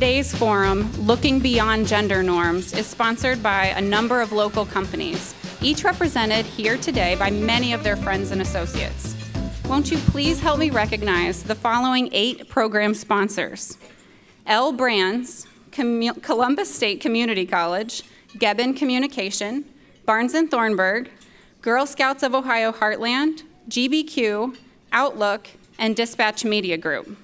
Today's forum, Looking Beyond Gender Norms, is sponsored by a number of local companies, each represented here today by many of their friends and associates. Won't you please help me recognize the following 8 program sponsors: L Brands, Columbus State Community College, Gebben Communication, Barnes & Thornburg, Girl Scouts of Ohio Heartland, GBQ, Outlook, and Dispatch Media Group.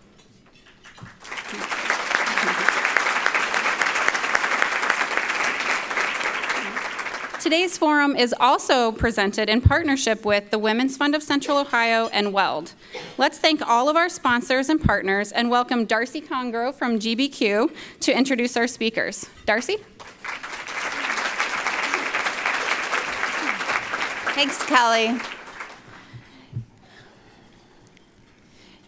Today's forum is also presented in partnership with the Women's Fund of Central Ohio and WELD. Let's thank all of our sponsors and partners and welcome Darcy Congrove from GBQ to introduce our speakers. Darcy? Thanks, Kelly.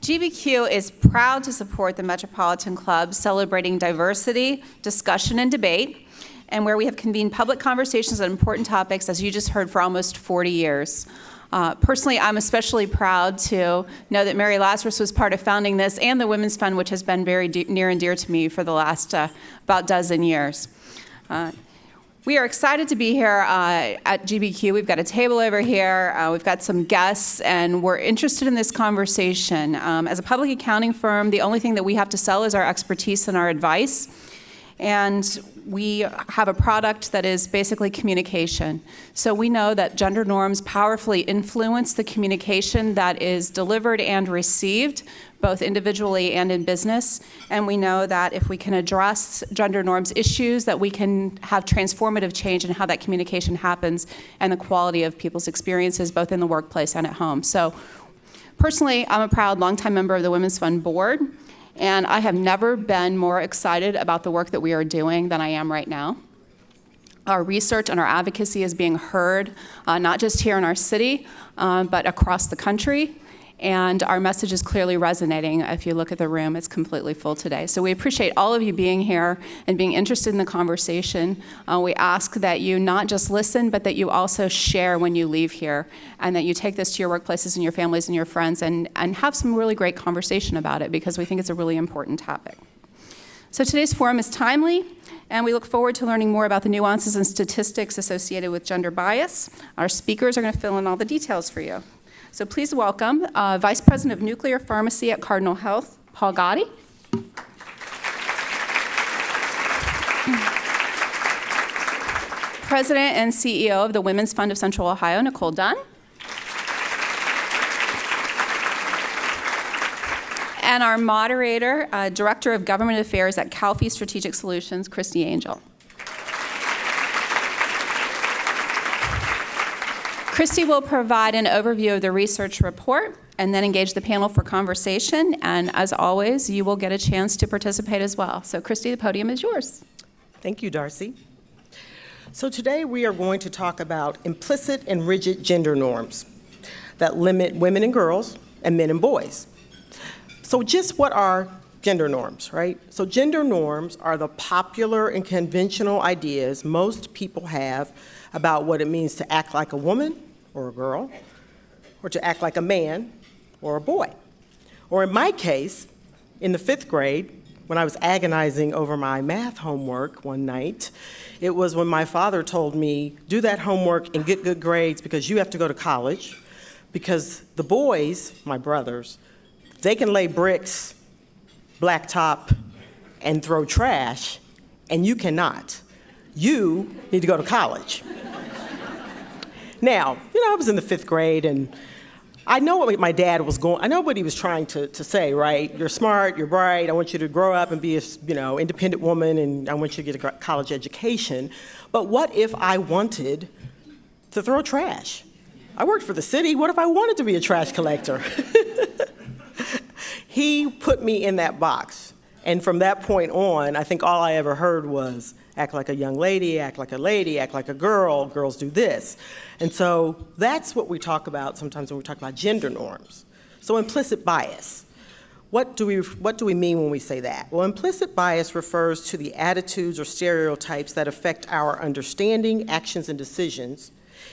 GBQ is proud to support the Metropolitan Club, celebrating diversity, discussion, and debate, and where we have convened public conversations on important topics, as you just heard, for almost 40 years. Personally, I'm especially proud to know that Mary Lazarus was part of founding this and the Women's Fund, which has been very near and dear to me for the last about dozen years. We are excited to be here at GBQ. We've got a table over here. We've got some guests, and we're interested in this conversation. As a public accounting firm, the only thing that we have to sell is our expertise and our advice. And we have a product that is basically communication. So we know that gender norms powerfully influence the communication that is delivered and received, both individually and in business. And we know that if we can address gender norms issues, that we can have transformative change in how that communication happens and the quality of people's experiences, both in the workplace and at home. So personally, I'm a proud longtime member of the Women's Fund board. And I have never been more excited about the work that we are doing than I am right now. Our research and our advocacy is being heard, not just here in our city, but across the country. And our message is clearly resonating. If you look at the room, it's completely full today. So we appreciate all of you being here and being interested in the conversation. We ask that you not just listen, but that you also share when you leave here, and that you take this to your workplaces and your families and your friends and have some really great conversation about it, because we think it's a really important topic. So today's forum is timely, and we look forward to learning more about the nuances and statistics associated with gender bias. Our speakers are going to fill in all the details for you. So please welcome Vice President of Nuclear Pharmacy at Cardinal Health, Paul Gotti. President and CEO of the Women's Fund of Central Ohio, Nicole Dunn. And our moderator, Director of Government Affairs at Calfee Strategic Solutions, Christy Angel. Christy will provide an overview of the research report and then engage the panel for conversation. And as always, you will get a chance to participate as well. So Christy, the podium is yours. Thank you, Darcy. So today we are going to talk about implicit and rigid gender norms that limit women and girls and men and boys. So just what are gender norms, right? So gender norms are the popular and conventional ideas most people have about what it means to act like a woman or a girl, or to act like a man or a boy. Or in my case, in the 5th grade, when I was agonizing over my math homework one night, it was when my father told me, do that homework and get good grades because you have to go to college, because the boys, my brothers, they can lay bricks, blacktop, and throw trash, and you cannot. You need to go to college. Now, I was in the 5th grade, and I know what my dad was I know what he was trying to say, right? You're smart, you're bright, I want you to grow up and be a, independent woman, and I want you to get a college education. But what if I wanted to throw trash? I worked for the city. What if I wanted to be a trash collector? He put me in that box. And from that point on, I think all I ever heard was, act like a young lady, act like a lady, act like a girl, girls do this. And so that's what we talk about sometimes when we talk about gender norms. So implicit bias. What do we mean when we say that? Well, implicit bias refers to the attitudes or stereotypes that affect our understanding, actions, and decisions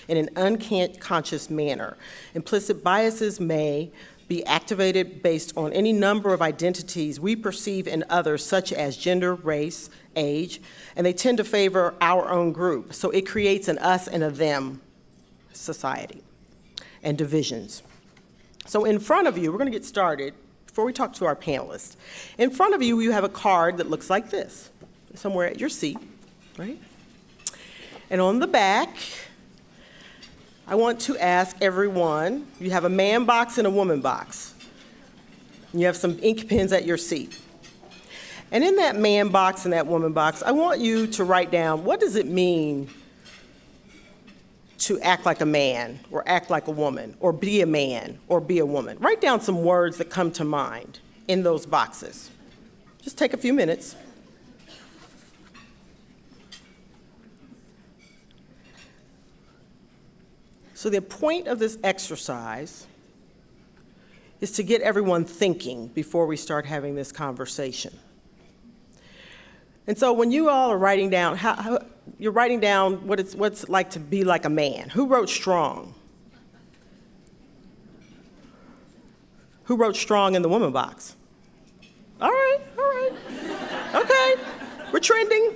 in an unconscious manner. Implicit biases may be activated based on any number of identities we perceive in others, such as gender, race, age, and they tend to favor our own group. So it creates an us and a them society and divisions. So in front of you, we're going to get started before we talk to our panelists. In front of you, you have a card that looks like this, somewhere at your seat, right? And on the back, I want to ask everyone, you have a man box and a woman box. You have some ink pens at your seat. And in that man box and that woman box, I want you to write down, what does it mean to act like a man, or act like a woman, or be a man, or be a woman? Write down some words that come to mind in those boxes. Just take a few minutes. So the point of this exercise is to get everyone thinking before we start having this conversation. And so when you all are writing down, you're writing down what's it like to be like a man. Who wrote strong? Who wrote strong in the woman box? All right. Okay, we're trending.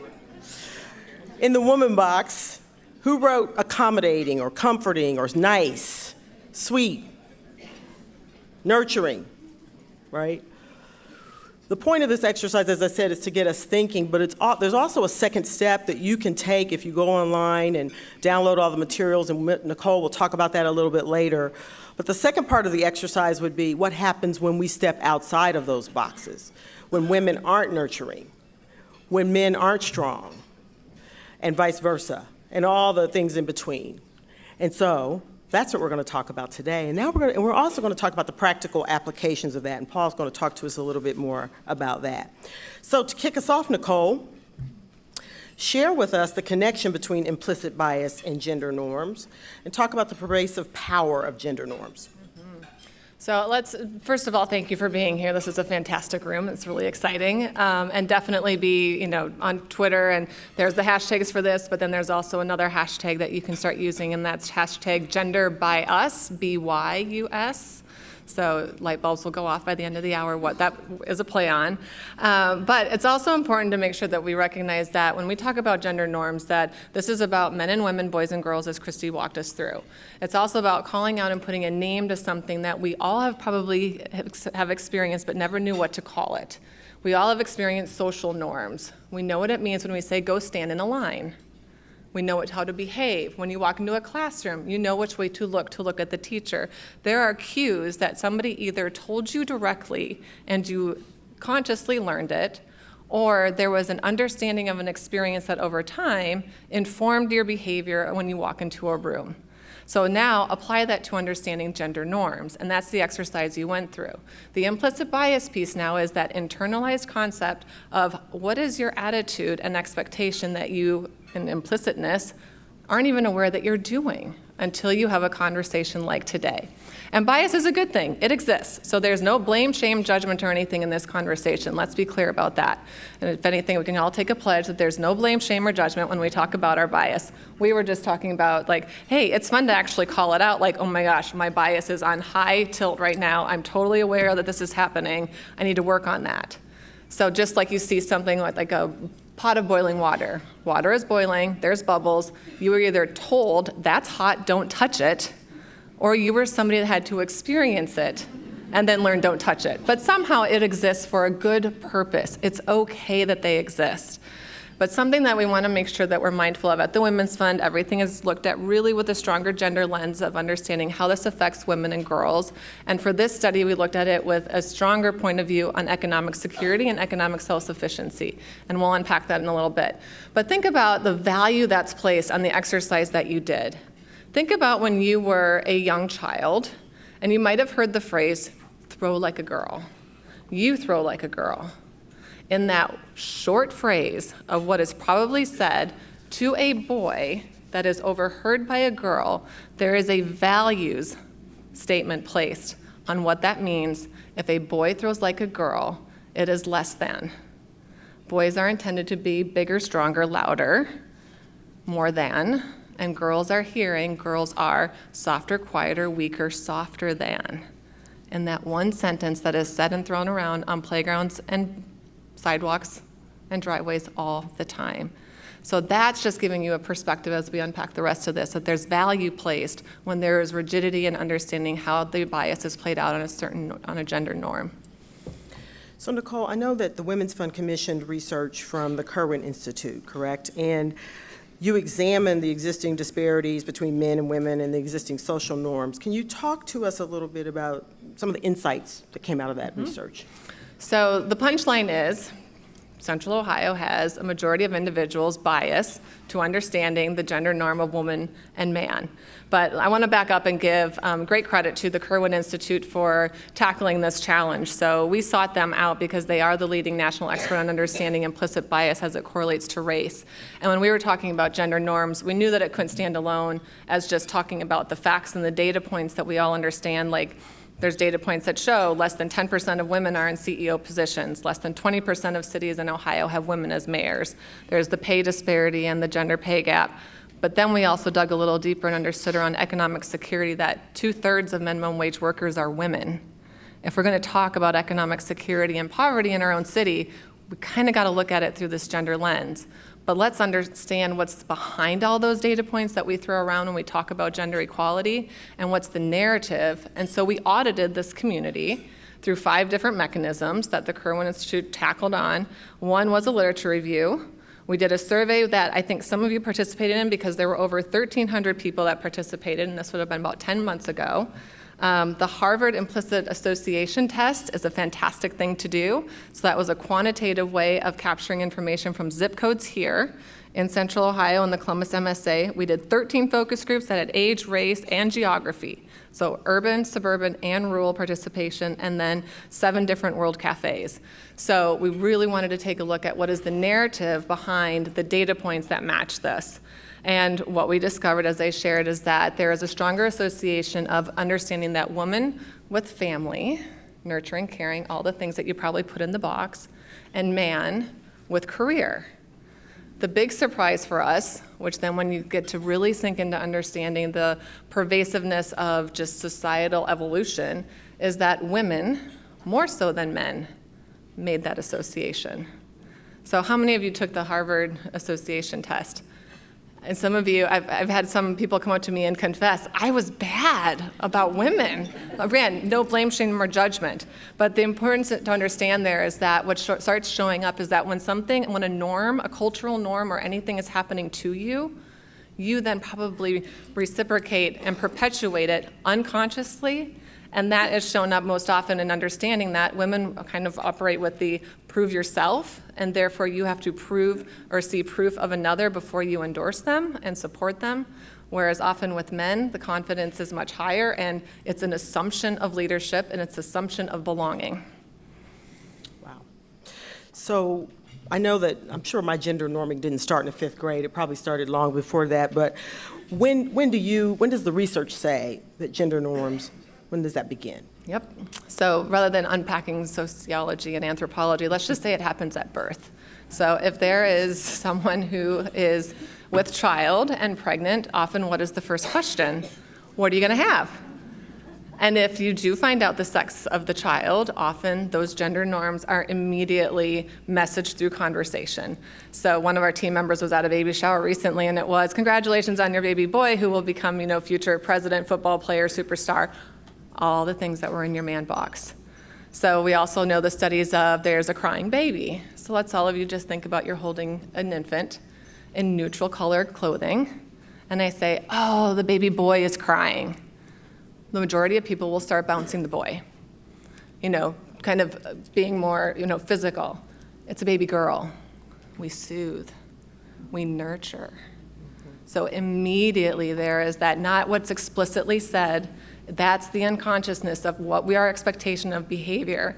In the woman box, who wrote accommodating or comforting or nice, sweet, nurturing, right? The point of this exercise, as I said, is to get us thinking, but there's also a second step that you can take if you go online and download all the materials, and Nicole will talk about that a little bit later. But the second part of the exercise would be what happens when we step outside of those boxes, when women aren't nurturing, when men aren't strong, and vice versa, and all the things in between. And so that's what we're going to talk about today. And now we're also going to talk about the practical applications of that, and Paul's going to talk to us a little bit more about that. So to kick us off, Nicole, share with us the connection between implicit bias and gender norms, and talk about the pervasive power of gender norms. So let's, first of all, thank you for being here. This is a fantastic room. It's really exciting. And definitely be, on Twitter, and there's the hashtags for this, but then there's also another hashtag that you can start using, and that's hashtag genderbyus, B-Y-U-S. So light bulbs will go off by the end of the hour, what that is a play on. But it's also important to make sure that we recognize that when we talk about gender norms, that this is about men and women, boys and girls, as Christy walked us through. It's also about calling out and putting a name to something that we all have probably have experienced but never knew what to call it. We all have experienced social norms. We know what it means when we say, go stand in a line. We know how to behave. When you walk into a classroom, you know which way to look at the teacher. There are cues that somebody either told you directly and you consciously learned it, or there was an understanding of an experience that over time informed your behavior when you walk into a room. So now apply that to understanding gender norms, and that's the exercise you went through. The implicit bias piece now is that internalized concept of what is your attitude and expectation that you, in implicitness, aren't even aware that you're doing until you have a conversation like today. And bias is a good thing. It exists. So there's no blame, shame, judgment, or anything in this conversation. Let's be clear about that. And if anything, we can all take a pledge that there's no blame, shame, or judgment when we talk about our bias. We were just talking about, hey, it's fun to actually call it out, oh my gosh, my bias is on high tilt right now. I'm totally aware that this is happening. I need to work on that. So just like you see something like a pot of boiling water. Water is boiling, there's bubbles. You were either told, that's hot, don't touch it, or you were somebody that had to experience it and then learn, don't touch it. But somehow it exists for a good purpose. It's okay that they exist. But something that we want to make sure that we're mindful of at the Women's Fund, everything is looked at really with a stronger gender lens of understanding how this affects women and girls. And for this study, we looked at it with a stronger point of view on economic security and economic self-sufficiency. And we'll unpack that in a little bit. But think about the value that's placed on the exercise that you did. Think about when you were a young child, and you might have heard the phrase, throw like a girl. You throw like a girl. In that short phrase of what is probably said to a boy that is overheard by a girl, there is a values statement placed on what that means. If a boy throws like a girl, it is less than. Boys are intended to be bigger, stronger, louder, more than, and girls are hearing, girls are softer, quieter, weaker, softer than. in that one sentence that is said and thrown around on playgrounds and sidewalks and driveways all the time. So that's just giving you a perspective as we unpack the rest of this, that there's value placed when there is rigidity in understanding how the bias is played out on a gender norm. So Nicole, I know that the Women's Fund commissioned research from the Kirwan Institute, correct? And you examined the existing disparities between men and women and the existing social norms. Can you talk to us a little bit about some of the insights that came out of that research? So the punchline is, Central Ohio has a majority of individuals bias to understanding the gender norm of woman and man. But I want to back up and give great credit to the Kirwan Institute for tackling this challenge. So we sought them out because they are the leading national expert on understanding implicit bias as it correlates to race. And when we were talking about gender norms, we knew that it couldn't stand alone as just talking about the facts and the data points that we all understand, like there's data points that show less than 10% of women are in CEO positions. Less than 20% of cities in Ohio have women as mayors. There's the pay disparity and the gender pay gap. But then we also dug a little deeper and understood around economic security that 2/3 of minimum wage workers are women. If we're going to talk about economic security and poverty in our own city, we kind of got to look at it through this gender lens. But let's understand what's behind all those data points that we throw around when we talk about gender equality and what's the narrative. And so we audited this community through 5 different mechanisms that the Kirwan Institute tackled on. One was a literature review. We did a survey that I think some of you participated in because there were over 1,300 people that participated, and this would have been about 10 months ago. The Harvard Implicit Association Test is a fantastic thing to do. So that was a quantitative way of capturing information from zip codes here in Central Ohio and the Columbus MSA. We did 13 focus groups that had age, race, and geography. So urban, suburban, and rural participation, and then 7 different World Cafes. So we really wanted to take a look at what is the narrative behind the data points that match this. And what we discovered, as I shared, is that there is a stronger association of understanding that woman with family, nurturing, caring, all the things that you probably put in the box, and man with career. The big surprise for us, which then when you get to really sink into understanding the pervasiveness of just societal evolution, is that women, more so than men, made that association. So how many of you took the Harvard Association test? And some of you, I've had some people come up to me and confess, I was bad about women. Again, no blame, shame, or judgment. But the importance to understand there is that what starts showing up is that when a norm, a cultural norm or anything is happening to you, you then probably reciprocate and perpetuate it unconsciously. And that is shown up most often in understanding that women kind of operate with the prove yourself, and therefore you have to prove or see proof of another before you endorse them and support them. Whereas often with men, the confidence is much higher, and it's an assumption of leadership, and it's an assumption of belonging. Wow. So I know that, I'm sure my gender norming didn't start in the 5th grade. It probably started long before that. But when does the research say that gender norms, when does that begin? Yep. So rather than unpacking sociology and anthropology, let's just say it happens at birth. So if there is someone who is with child and pregnant, often what is the first question? What are you going to have? And if you do find out the sex of the child, often those gender norms are immediately messaged through conversation. So one of our team members was at a baby shower recently, and it was, congratulations on your baby boy who will become, future president, football player, superstar, all the things that were in your man box. So we also know the studies of there's a crying baby. So let's all of you just think about you're holding an infant in neutral colored clothing, and I say, oh, the baby boy is crying. The majority of people will start bouncing the boy, kind of being more, physical. It's a baby girl. We soothe, we nurture. So immediately there is that, not what's explicitly said, that's the unconsciousness of what our expectation of behavior.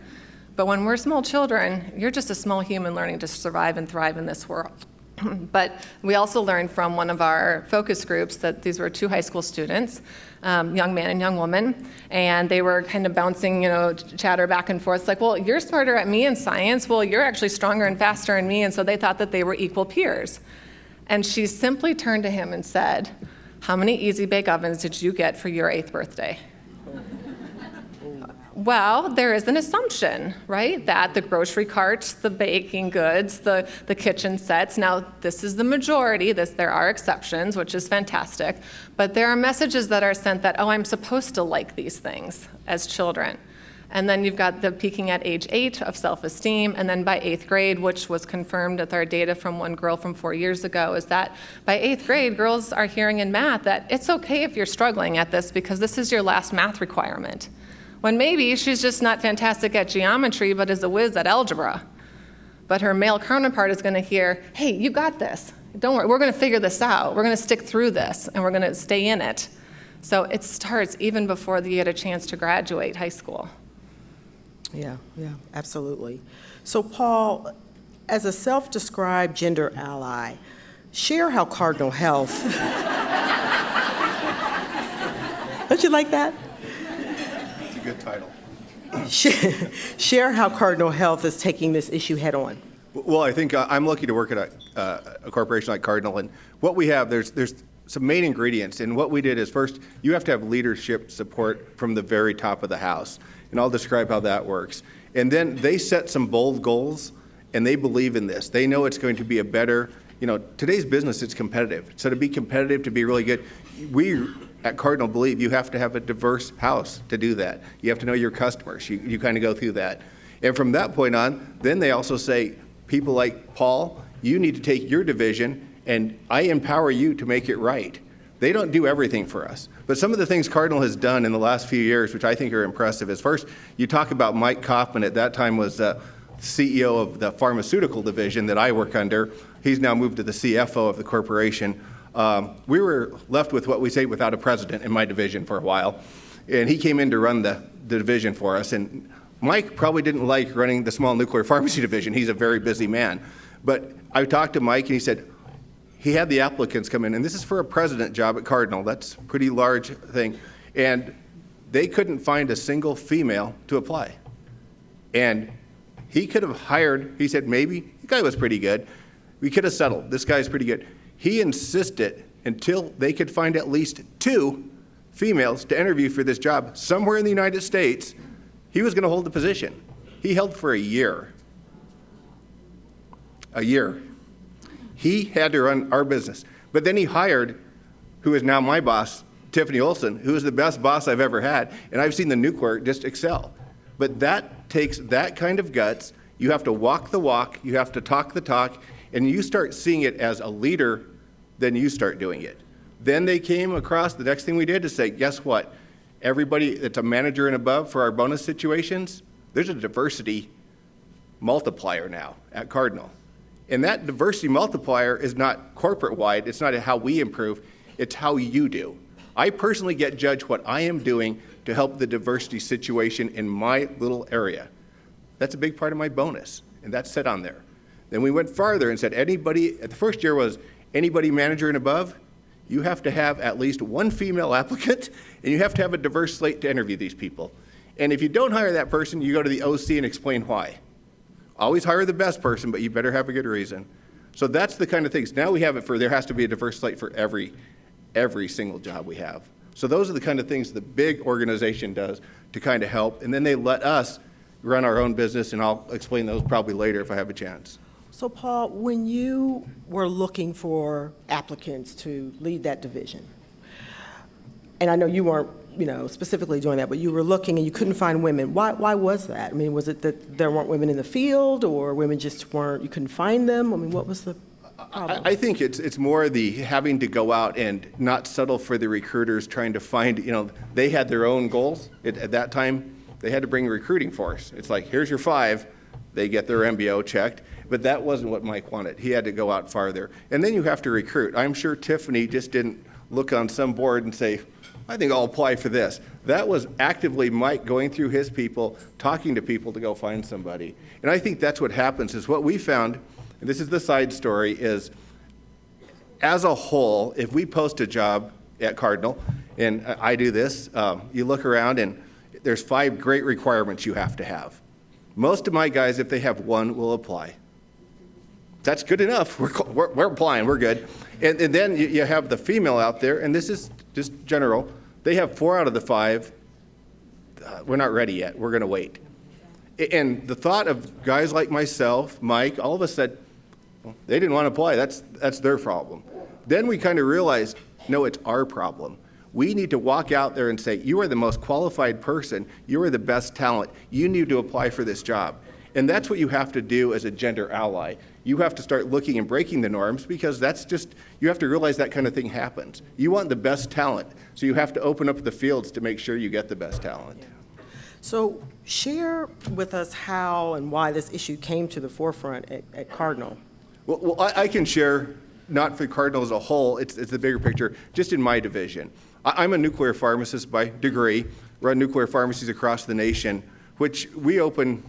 But when we're small children, you're just a small human learning to survive and thrive in this world. But we also learned from one of our focus groups that these were 2 high school students, young man and young woman, and they were kind of bouncing, chatter back and forth. It's like, well, you're smarter at me in science. Well, you're actually stronger and faster than me. And so they thought that they were equal peers. And she simply turned to him and said, how many Easy Bake Ovens did you get for your 8th birthday? Well, there is an assumption, right, that the grocery carts, the baking goods, the kitchen sets, now this is the majority, there are exceptions, which is fantastic, but there are messages that are sent that, oh, I'm supposed to like these things as children. And then you've got the peaking at age 8 of self-esteem, and then by 8th grade, which was confirmed with our data from one girl from 4 years ago, is that by 8th grade, girls are hearing in math that it's okay if you're struggling at this because this is your last math requirement. When maybe she's just not fantastic at geometry, but is a whiz at algebra. But her male counterpart is going to hear, hey, you got this. Don't worry, we're going to figure this out. We're going to stick through this, and we're going to stay in it. So it starts even before you get a chance to graduate high school. Yeah, absolutely. So Paul, as a self-described gender ally, share how Cardinal Health, don't you like that? It's a good title. Share how Cardinal Health is taking this issue head on. Well, I think I'm lucky to work at a corporation like Cardinal, and what we have, there's some main ingredients, and what we did is first, you have to have leadership support from the very top of the house. And I'll describe how that works. And then they set some bold goals, and they believe in this. They know it's going to be a better, today's business is competitive. So to be competitive, to be really good, we at Cardinal believe you have to have a diverse house to do that. You have to know your customers. You kind of go through that. And from that point on, then they also say, people like Paul, you need to take your division, and I empower you to make it right. They don't do everything for us. But some of the things Cardinal has done in the last few years, which I think are impressive, is first, you talk about Mike Kaufman, at that time was CEO of the pharmaceutical division that I work under. He's now moved to the CFO of the corporation. We were left with what we say without a president in my division for a while. And he came in to run the division for us. And Mike probably didn't like running the small nuclear pharmacy division. He's a very busy man. But I talked to Mike, and he said, he had the applicants come in, and this is for a president job at Cardinal. That's a pretty large thing. And they couldn't find a single female to apply. And he could have hired, he said, maybe, the guy was pretty good. We could have settled, this guy's pretty good. He insisted until they could find at least 2 females to interview for this job somewhere in the United States, he was going to hold the position. He held for a year. A year. He had to run our business. But then he hired, who is now my boss, Tiffany Olson, who is the best boss I've ever had, and I've seen the nuclear just excel. But that takes that kind of guts. You have to walk the walk, you have to talk the talk, and you start seeing it as a leader, then you start doing it. Then they came across, the next thing we did is say, guess what? Everybody that's a manager and above for our bonus situations, there's a diversity multiplier now at Cardinal. And that diversity multiplier is not corporate-wide. It's not how we improve. It's how you do. I personally get judged what I am doing to help the diversity situation in my little area. That's a big part of my bonus, and that's set on there. Then we went farther and said anybody, the first year was anybody manager and above, you have to have at least 1 female applicant, and you have to have a diverse slate to interview these people. And if you don't hire that person, you go to the OC and explain why. Always hire the best person, but you better have a good reason. So that's the kind of things. Now we have it for, there has to be a diverse slate for every single job we have. So those are the kind of things the big organization does to kind of help. And then they let us run our own business, and I'll explain those probably later if I have a chance. So Paul, when you were looking for applicants to lead that division, and I know you weren't specifically doing that, but you were looking and you couldn't find women. Why was that? I mean, was it that there weren't women in the field, or women just weren't, you couldn't find them? I mean, what was the problem? I think it's more the having to go out and not settle for the recruiters trying to find, they had their own goals. At that time, they had to bring a recruiting force. It's like, here's your 5. They get their MBO checked. But that wasn't what Mike wanted. He had to go out farther. And then you have to recruit. I'm sure Tiffany just didn't look on some board and say, I think I'll apply for this. That was actively Mike going through his people, talking to people to go find somebody. And I think that's what happens, is what we found, and this is the side story, is as a whole, if we post a job at Cardinal, and I do this, you look around and there's 5 great requirements you have to have. Most of my guys, if they have 1, will apply. That's good enough. We're applying, we're good. And then you have the female out there, and this is just general. They have 4 out of the 5. we're not ready yet. We're going to wait. And the thought of guys like myself, Mike, all of us said, well, they didn't want to apply. That's their problem. Then we kind of realized, no, it's our problem. We need to walk out there and say, you are the most qualified person. You are the best talent. You need to apply for this job. And that's what you have to do as a gender ally. You have to start looking and breaking the norms, because that's just, you have to realize that kind of thing happens. You want the best talent, so you have to open up the fields to make sure you get the best talent. Yeah. So share with us how and why this issue came to the forefront at Cardinal. Well, I can share, not for Cardinal as a whole, it's the bigger picture, just in my division. I'm a nuclear pharmacist by degree, run nuclear pharmacies across the nation, which we open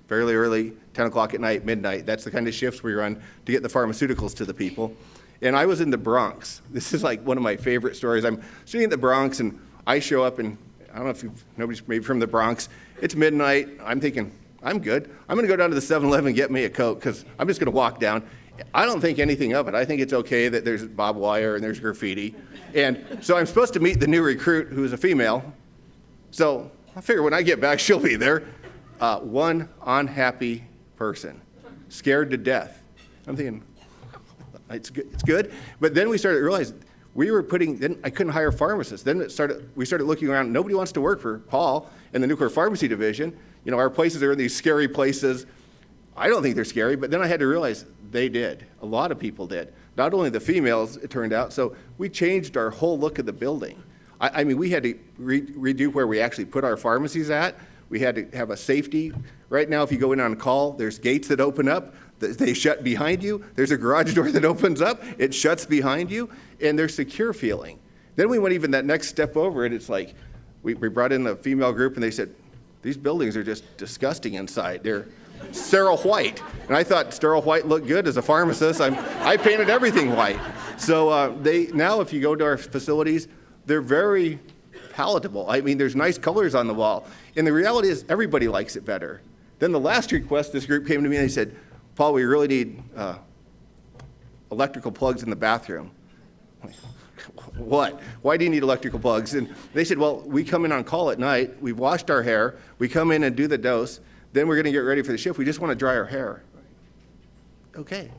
fairly early, 10 o'clock at night, midnight. That's the kind of shifts we run to get the pharmaceuticals to the people. And I was in the Bronx. This is like one of my favorite stories. I'm sitting in the Bronx, and I show up, and I don't know if nobody's maybe from the Bronx. It's midnight. I'm thinking, I'm good. I'm going to go down to the 7-Eleven and get me a Coke, because I'm just going to walk down. I don't think anything of it. I think it's okay that there's barbed wire and there's graffiti. And so I'm supposed to meet the new recruit, who's a female. So I figure when I get back, she'll be there. One unhappy person, scared to death. I'm thinking, it's good. But then we started to realize then I couldn't hire pharmacists. Then we started looking around. Nobody wants to work for Paul in the nuclear pharmacy division. You know, our places are in these scary places. I don't think they're scary, but then I had to realize they did. A lot of people did. Not only the females, it turned out. So we changed our whole look of the building. I mean, we had to redo where we actually put our pharmacies at. We had to have a safety. Right now, if you go in on call, there's gates that open up. They shut behind you. There's a garage door that opens up. It shuts behind you, and there's secure feeling. Then we went even that next step over, and it's like we brought in a female group, and they said, these buildings are just disgusting inside. They're sterile white. And I thought sterile white looked good as a pharmacist. I painted everything white. So now if you go to our facilities, they're very palatable. I mean, there's nice colors on the wall. And the reality is everybody likes it better. Then the last request, this group came to me and they said, Paul, we really need electrical plugs in the bathroom. What? Why do you need electrical plugs? And they said, well, we come in on call at night. We've washed our hair. We come in and do the dose. Then we're going to get ready for the shift. We just want to dry our hair. Okay.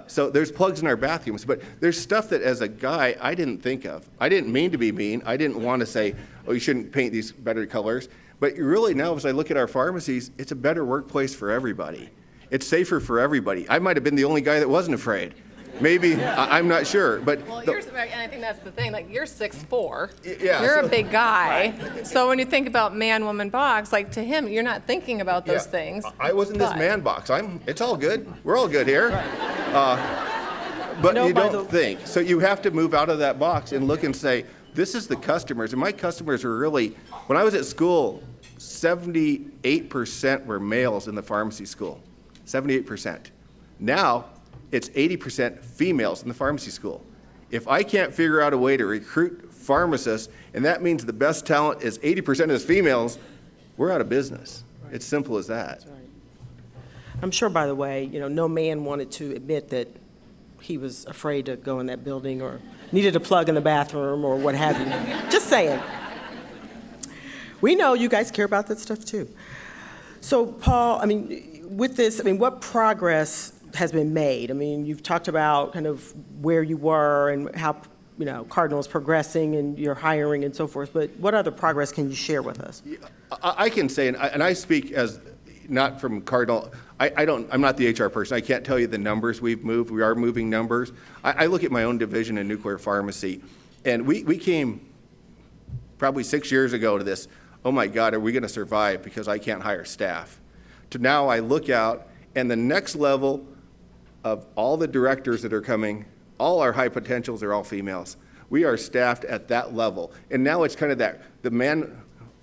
So there's plugs in our bathrooms, but there's stuff that as a guy I didn't think of. I didn't mean to be mean. I didn't want to say, oh, you shouldn't paint these better colors. But really now as I look at our pharmacies, it's a better workplace for everybody. It's safer for everybody. I might have been the only guy that wasn't afraid. Maybe, I'm not sure, but. Well, and I think that's the thing, like, you're 6'4". Yeah, you're a big guy. Right. So when you think about man, woman, box, like, to him, you're not thinking about those things. I was in this man box. It's all good. We're all good here. But you don't think. So you have to move out of that box and look and say, this is the customers. And my customers are really, when I was at school, 78% were males in the pharmacy school. 78%. Now, it's 80% females in the pharmacy school. If I can't figure out a way to recruit pharmacists, and that means the best talent is 80% is females, we're out of business. Right. It's simple as that. That's right. I'm sure, by the way, no man wanted to admit that he was afraid to go in that building or needed a plug in the bathroom or what have you. Just saying. We know you guys care about that stuff too. So, Paul, with this, what progress has been made? You've talked about kind of where you were and how, Cardinal is progressing and your hiring and so forth, but what other progress can you share with us? I can say, and I speak as not from Cardinal, I'm not the HR person. I can't tell you the numbers we've moved. We are moving numbers. I look at my own division in nuclear pharmacy, and we came probably 6 years ago to this, oh my God, are we going to survive because I can't hire staff? To now I look out, and the next level of all the directors that are coming, all our high potentials are all females. We are staffed at that level. And now it's kind of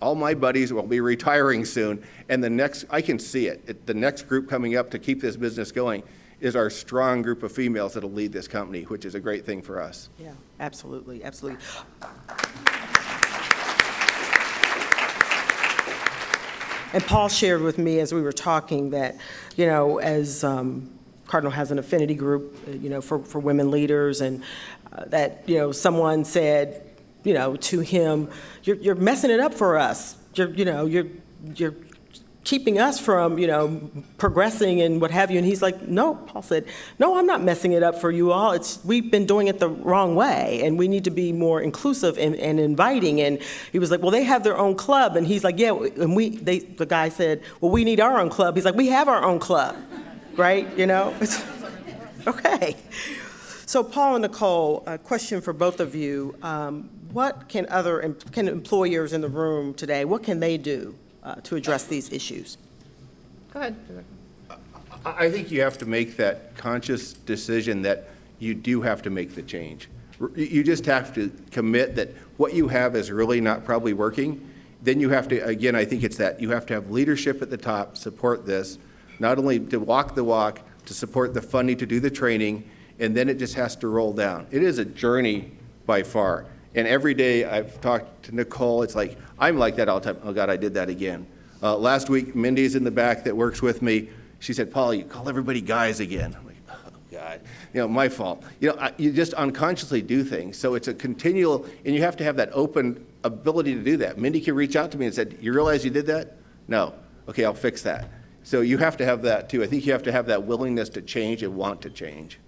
all my buddies will be retiring soon, and I can see it. The next group coming up to keep this business going is our strong group of females that'll lead this company, which is a great thing for us. Yeah, absolutely, absolutely. And Paul shared with me as we were talking that, as Cardinal has an affinity group, for women leaders, and that, someone said, to him, you're messing it up for us. you're keeping us from, progressing and what have you. And he's like, no, Paul said, no, I'm not messing it up for you all. We've been doing it the wrong way, and we need to be more inclusive and inviting. And he was like, well, they have their own club. And he's like, yeah, and the guy said, well, we need our own club. He's like, we have our own club, right? Okay. So Paul and Nicole, a question for both of you. What can employers in the room today, what can they do to address these issues? Go ahead. I think you have to make that conscious decision that you do have to make the change. You just have to commit that what you have is really not probably working. Then you have to, again, I think it's that you have to have leadership at the top support this, not only to walk the walk, to support the funding, to do the training, and then it just has to roll down. It is a journey by far. And every day I've talked to Nicole, it's like, I'm like that all the time. Oh God, I did that again. Last week, Mindy's in the back that works with me. She said, Paul, you call everybody guys again. I'm like, oh God, my fault. You just unconsciously do things. So it's a continual, and you have to have that open ability to do that. Mindy can reach out to me and said, you realize you did that? No. Okay, I'll fix that. So you have to have that too. I think you have to have that willingness to change and want to change.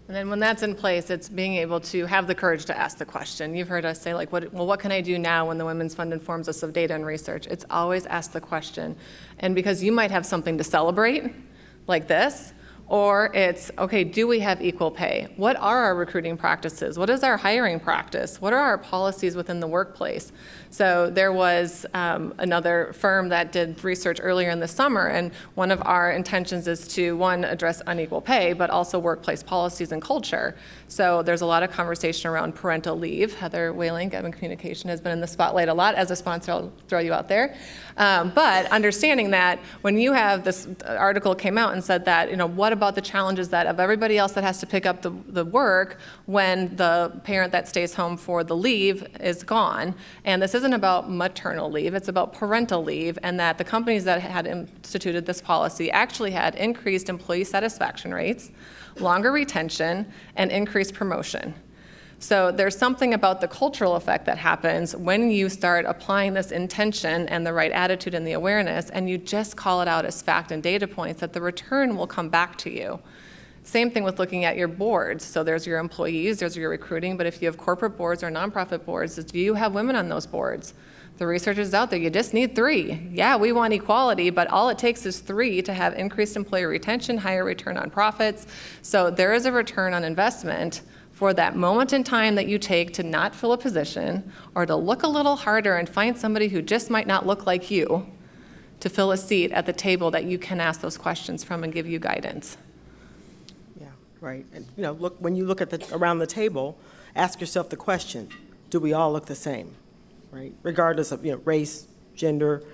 And then when that's in place, it's being able to have the courage to ask the question. You've heard us say, like, what can I do now when the Women's Fund informs us of data and research? It's always ask the question. And because you might have something to celebrate, like this, or it's, okay, do we have equal pay? What are our recruiting practices? What is our hiring practice? What are our policies within the workplace? So there was another firm that did research earlier in the summer, and one of our intentions is to, one, address unequal pay, but also workplace policies and culture. So there's a lot of conversation around parental leave. Heather Whaling, Government Communication, has been in the spotlight a lot. As a sponsor, I'll throw you out there. But understanding that when you have this article came out and said that, what about the challenges that of everybody else that has to pick up the work when the parent that stays home for the leave is gone? And this isn't about maternal leave, it's about parental leave, and that the companies that had instituted this policy actually had increased employee satisfaction rates, longer retention, and increased promotion. So there's something about the cultural effect that happens when you start applying this intention and the right attitude and the awareness, and you just call it out as fact and data points, that the return will come back to you. Same thing with looking at your boards. So there's your employees, there's your recruiting, but if you have corporate boards or nonprofit boards, do you have women on those boards? The research is out there, you just need 3. Yeah, we want equality, but all it takes is 3 to have increased employee retention, higher return on profits. So there is a return on investment for that moment in time that you take to not fill a position or to look a little harder and find somebody who just might not look like you to fill a seat at the table that you can ask those questions from and give you guidance. Yeah, right. And look, when you look at around the table, ask yourself the question, do we all look the same? Right? Regardless of race, gender,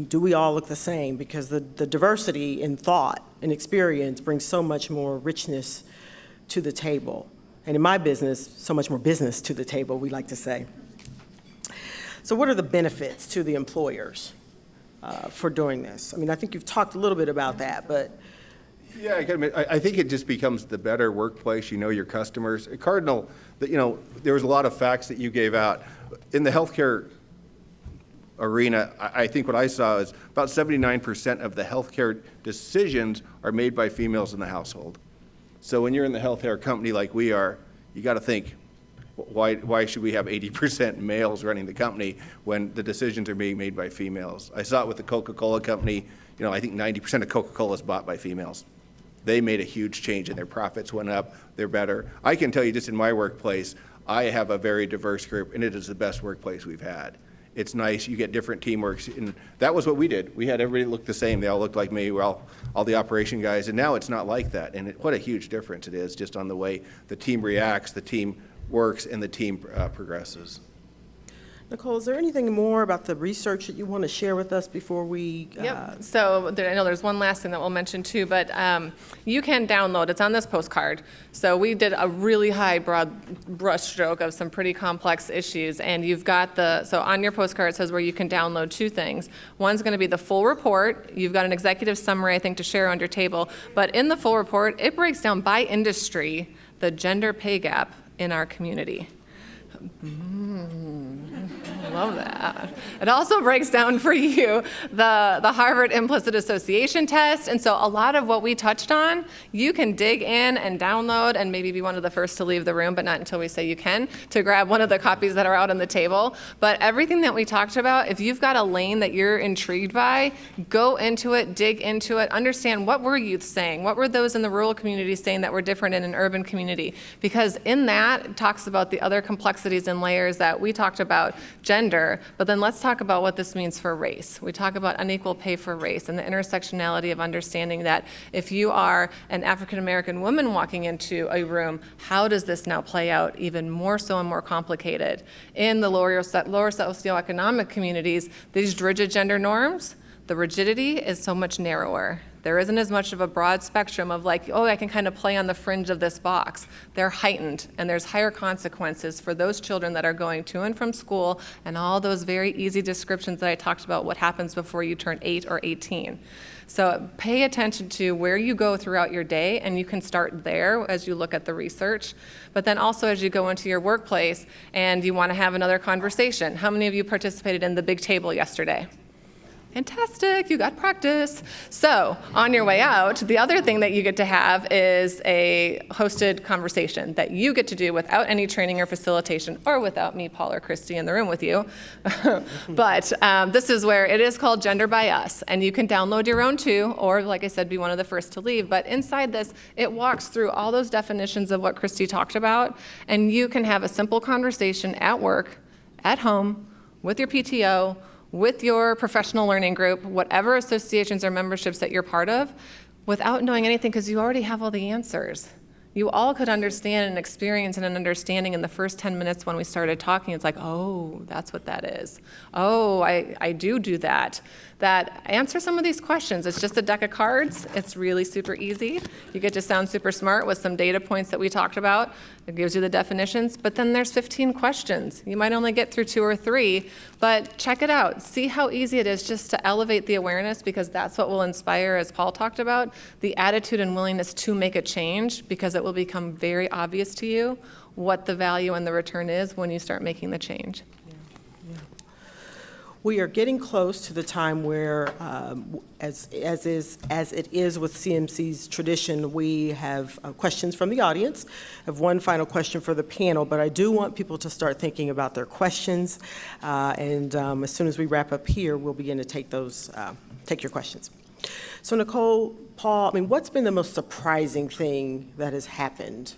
do we all look the same? Because the diversity in thought and experience brings so much more richness to the table. And in my business, so much more business to the table, we like to say. So what are the benefits to the employers for doing this? I mean, I think you've talked a little bit about that, but. Yeah, I think it just becomes the better workplace. You know your customers. Cardinal, there was a lot of facts that you gave out. In the healthcare arena, I think what I saw is about 79% of the healthcare decisions are made by females in the household. So when you're in the healthcare company like we are, you got to think, why should we have 80% males running the company when the decisions are being made by females? I saw it with the Coca-Cola company. I think 90% of Coca-Cola is bought by females. They made a huge change and their profits went up. They're better. I can tell you just in my workplace, I have a very diverse group, and it is the best workplace we've had. It's nice. You get different teamworks, and that was what we did. We had everybody look the same. They all looked like me. We're all the operation guys, and now it's not like that. And what a huge difference it is just on the way the team reacts, the team works, and the team progresses. Nicole, is there anything more about the research that you want to share with us before we? Yep. So I know there's one last thing that we'll mention too, but you can download, it's on this postcard. So we did a really high broad brush stroke of some pretty complex issues, and you've got so on your postcard it says where you can download 2 things. One's going to be the full report. You've got an executive summary, I think, to share on your table, but in the full report, it breaks down by industry the gender pay gap in our community. Love that. It also breaks down for you the Harvard Implicit Association test. And so a lot of what we touched on, you can dig in and download and maybe be one of the first to leave the room, but not until we say you can, to grab one of the copies that are out on the table. But everything that we talked about, if you've got a lane that you're intrigued by, go into it, dig into it, understand what were youth saying, what were those in the rural community saying that were different in an urban community. Because in that, it talks about the other complexities and layers that we talked about, gender, but then let's talk about what this means for race. We talk about unequal pay for race and the intersectionality of understanding that if you are an African American woman walking into a room, how does this now play out even more so and more complicated? In the lower socioeconomic communities, these rigid gender norms, the rigidity is so much narrower. There isn't as much of a broad spectrum of like, oh, I can kind of play on the fringe of this box. They're heightened, and there's higher consequences for those children that are going to and from school, and all those very easy descriptions that I talked about, what happens before you turn 8 or 18. So pay attention to where you go throughout your day, and you can start there as you look at the research. But then also as you go into your workplace and you want to have another conversation. How many of you participated in the big table yesterday? Fantastic, you got practice. So on your way out, the other thing that you get to have is a hosted conversation that you get to do without any training or facilitation, or without me, Paul, or Christy in the room with you. But this is where it is called Gender by Us, and you can download your own too, or like I said, be one of the first to leave. But inside this, it walks through all those definitions of what Christy talked about, and you can have a simple conversation at work, at home, with your PTO, with your professional learning group, whatever associations or memberships that you're part of, without knowing anything, because you already have all the answers. You all could understand and experience and an understanding in the first 10 minutes when we started talking. It's like, oh, that's what that is. Oh, I do that. That answer some of these questions. It's just a deck of cards. It's really super easy. You get to sound super smart with some data points that we talked about. It gives you the definitions, but then there's 15 questions. You might only get through 2 or 3, but check it out. See how easy it is just to elevate the awareness, because that's what will inspire, as Paul talked about, the attitude and willingness to make a change, because it will become very obvious to you what the value and the return is when you start making the change. We are getting close to the time where, as it is with CMC's tradition, we have questions from the audience. I have one final question for the panel, but I do want people to start thinking about their questions. And as soon as we wrap up here, we'll begin to take your questions. So Nicole, Paul, what's been the most surprising thing that has happened,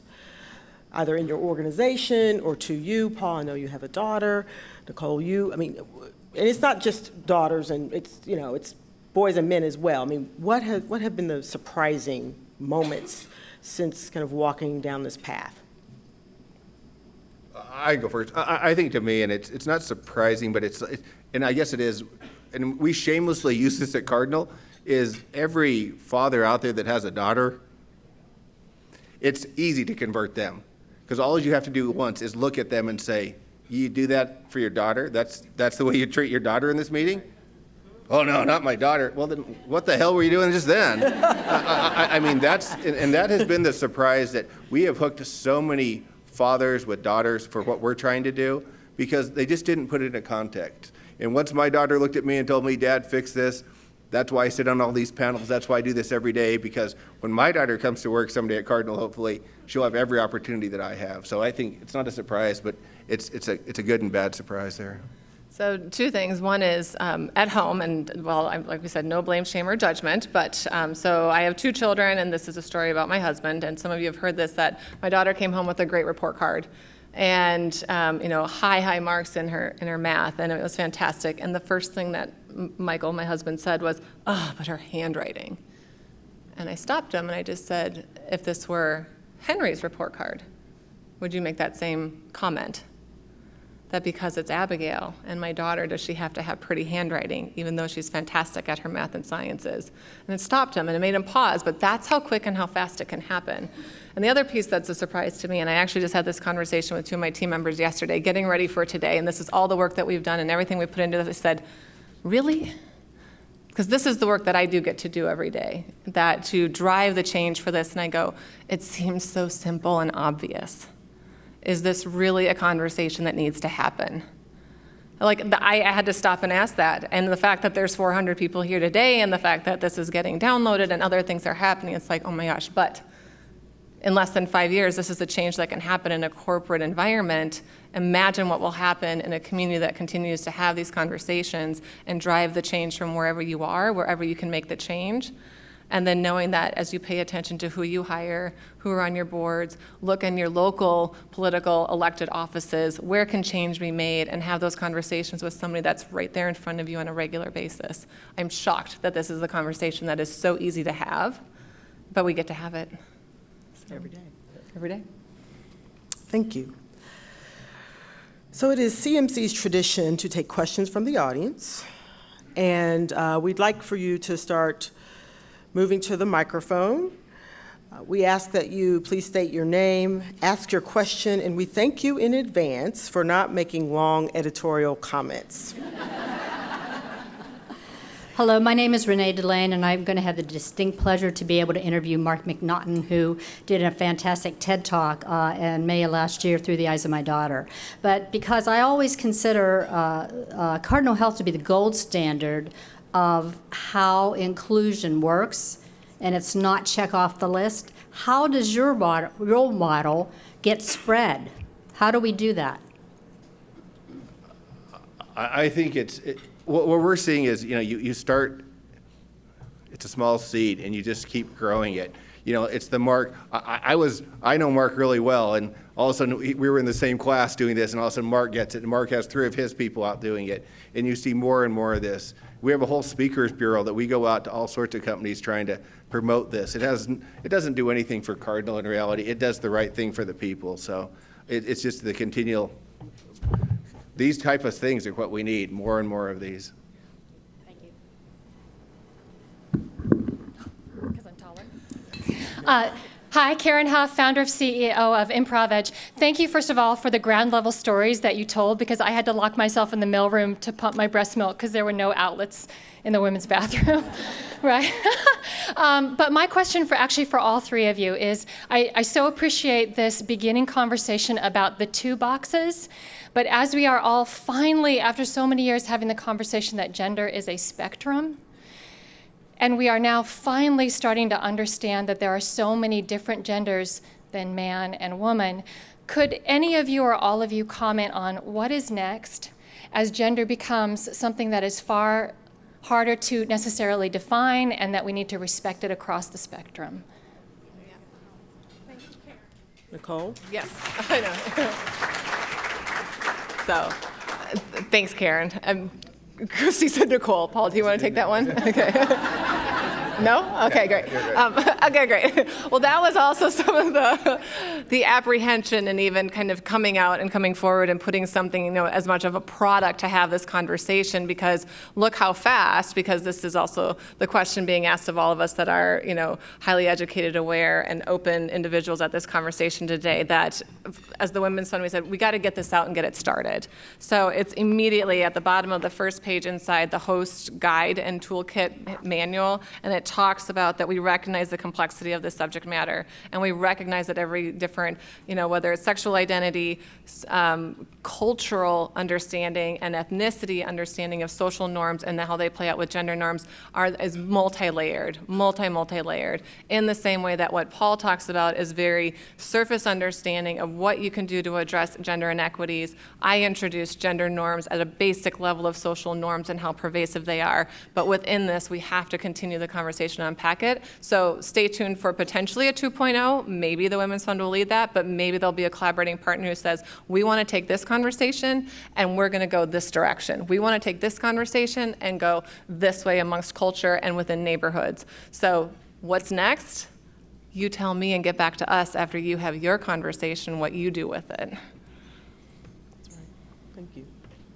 either in your organization or to you? Paul, I know you have a daughter. Nicole, and it's not just daughters, and it's boys and men as well. What have been the surprising moments since kind of walking down this path? I go first. I think to me, and it's not surprising, but and I guess it is, and we shamelessly use this at Cardinal, is every father out there that has a daughter, it's easy to convert them, because all you have to do once is look at them and say, you do that for your daughter? That's the way you treat your daughter in this meeting? Oh, no, not my daughter. Well, then what the hell were you doing just then? That has been the surprise, that we have hooked so many fathers with daughters for what we're trying to do, because they just didn't put it in context. And once my daughter looked at me and told me, Dad, fix this, that's why I sit on all these panels. That's why I do this every day, because when my daughter comes to work someday at Cardinal, hopefully, she'll have every opportunity that I have. So I think it's not a surprise, but it's a good and bad surprise there. So 2 things. One is at home, and like we said, no blame, shame, or judgment. But so I have 2 children, and this is a story about my husband. And some of you have heard this, that my daughter came home with a great report card, and high marks in her math, and it was fantastic. And the first thing that Michael, my husband, said was, "Oh, but her handwriting." And I stopped him, and I just said, "If this were Henry's report card, would you make that same comment? That because it's Abigail and my daughter, does she have to have pretty handwriting, even though she's fantastic at her math and sciences?" And it stopped him, and it made him pause, but that's how quick and how fast it can happen. And the other piece that's a surprise to me, and I actually just had this conversation with 2 of my team members yesterday, getting ready for today, and this is all the work that we've done and everything we put into this. I said, really? Because this is the work that I do get to do every day, that to drive the change for this, and I go, it seems so simple and obvious. Is this really a conversation that needs to happen? I had to stop and ask that. And the fact that there's 400 people here today and the fact that this is getting downloaded and other things are happening, it's like, oh my gosh, but in less than 5 years, this is a change that can happen in a corporate environment. Imagine what will happen in a community that continues to have these conversations and drive the change from wherever you are, wherever you can make the change. And then knowing that as you pay attention to who you hire, who are on your boards, look in your local political elected offices, where can change be made, and have those conversations with somebody that's right there in front of you on a regular basis. I'm shocked that this is a conversation that is so easy to have, but we get to have it. Every day. Every day. Thank you. So it is CMC's tradition to take questions from the audience, and we'd like for you to start moving to the microphone. We ask that you please state your name, ask your question, and we thank you in advance for not making long editorial comments. Hello, my name is Renee Delane, and I'm going to have the distinct pleasure to be able to interview Mark McNaughton, who did a fantastic TED Talk in May of last year, Through the Eyes of My Daughter. But because I always consider Cardinal Health to be the gold standard of how inclusion works, and it's not check off the list, how does your role model get spread? How do we do that? I think what we're seeing is, you start, it's a small seed, and you just keep growing it. It's the Mark. I know Mark really well, and all of a sudden we were in the same class doing this, and all of a sudden Mark gets it, and Mark has 3 of his people out doing it, and you see more and more of this. We have a whole speakers bureau that we go out to all sorts of companies trying to promote this. It doesn't do anything for Cardinal in reality. It does the right thing for the people. So it's just the continual. These type of things are what we need, more and more of these. Thank you. Because I'm taller. Hi, Karen Huff, founder of CEO of Improv Edge. Thank you, first of all, for the ground level stories that you told, because I had to lock myself in the mailroom to pump my breast milk because there were no outlets in the women's bathroom, right? But my question for all 3 of you is, I so appreciate this beginning conversation about the 2 boxes, but as we are all finally, after so many years, having the conversation that gender is a spectrum, and we are now finally starting to understand that there are so many different genders than man and woman, could any of you or all of you comment on what is next as gender becomes something that is far harder to necessarily define and that we need to respect it across the spectrum? Nicole? Yes, I know. So, thanks, Karen. Christy said Nicole. Paul, do you want to take that one? Okay. No? Okay, great. Okay, great. Well, that was also some of the apprehension and even kind of coming out and coming forward and putting something, as much of a product to have this conversation, because look how fast, because this is also the question being asked of all of us that are, highly educated, aware, and open individuals at this conversation today, that as the Women's Fund, we said, we got to get this out and get it started. So it's immediately at the bottom of the first page inside the host guide and toolkit manual, and it talks about that we recognize the complexity of this subject matter, and we recognize that every different, whether it's sexual identity, cultural understanding, and ethnicity understanding of social norms and how they play out with gender norms is multi-layered, multi-layered, in the same way that what Paul talks about is very surface understanding of what you can do to address gender inequities. I introduced gender norms at a basic level of social norms and how pervasive they are, but within this, we have to continue the conversation and unpack it. So stay tuned for potentially a 2.0. Maybe the Women's Fund will lead that, but maybe there'll be a collaborating partner who says, we want to take this conversation and we're going to go this direction. We want to take this conversation and go this way amongst culture and within neighborhoods. So what's next? You tell me and get back to us after you have your conversation, what you do with it. That's right. Thank you.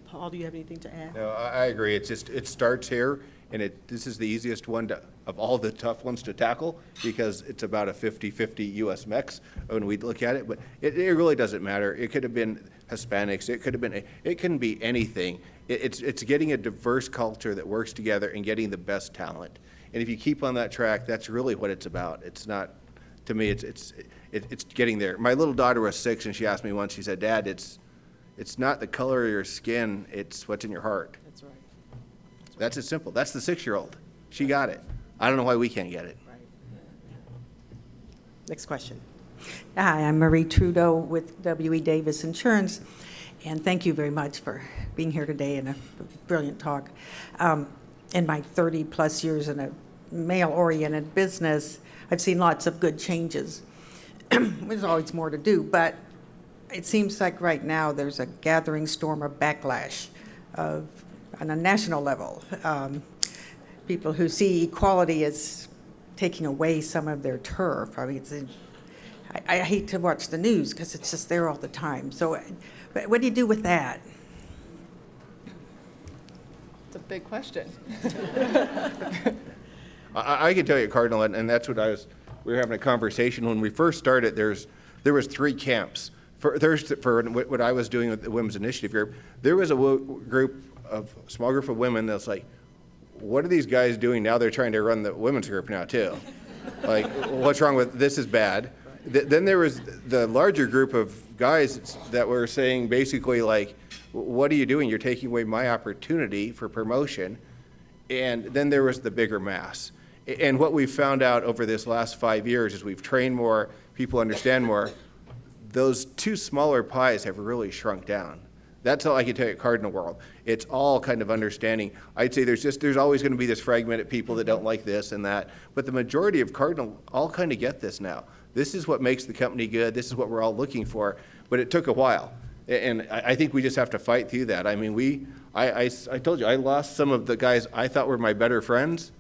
Paul, do you have anything to add? No, I agree. It starts here, and this is the easiest one of all the tough ones to tackle, because it's about a 50-50 U.S. mix when we look at it. But it really doesn't matter. It could have been Hispanics. It can be anything. It's getting a diverse culture that works together and getting the best talent. And if you keep on that track, that's really what it's about. It's not, to me, it's getting there. My little daughter was 6, and she asked me once. She said, "Dad, it's It's not the color of your skin, it's what's in your heart. That's right. That's as simple. That's the 6-year-old. She got it. I don't know why we can't get it. Right. Next question. Hi, I'm Marie Trudeau with W.E. Davis Insurance, and thank you very much for being here today and a brilliant talk. In my 30-plus years in a male-oriented business, I've seen lots of good changes. There's always more to do, but it seems like right now there's a gathering storm of backlash on a national level. People who see equality as taking away some of their turf. I mean, I hate to watch the news because it's just there all the time. So what do you do with that? It's a big question. I can tell you, Cardinal, and that's what we were having a conversation when we first started. There was 3 camps. For what I was doing with the Women's Initiative group, there was a small group of women that's like, what are these guys doing now? They're trying to run the women's group now too. Like, what's wrong with this? Is bad. Then there was the larger group of guys that were saying basically like, what are you doing? You're taking away my opportunity for promotion. And then there was the bigger mass. And what we've found out over this last 5 years is we've trained more, people understand more. Those 2 smaller pies have really shrunk down. That's all I can tell you at Cardinal World. It's all kind of understanding. I'd say there's always going to be this fragmented people that don't like this and that, but the majority of Cardinal all kind of get this now. This is what makes the company good. This is what we're all looking for, but it took a while. And I think we just have to fight through that. I mean, I told you, I lost some of the guys I thought were my better friends,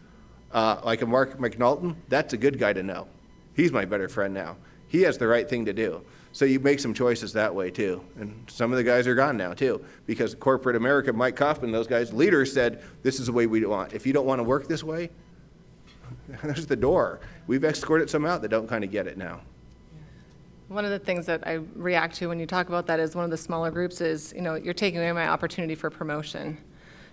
like a Mark McNulton. That's a good guy to know. He's my better friend now. He has the right thing to do. So you make some choices that way too. And some of the guys are gone now too, because corporate America, Mike Kaufman, those guys, leaders said, this is the way we want. If you don't want to work this way, there's the door. We've escorted some out that don't kind of get it now. One of the things that I react to when you talk about that is one of the smaller groups is, you're taking away my opportunity for promotion.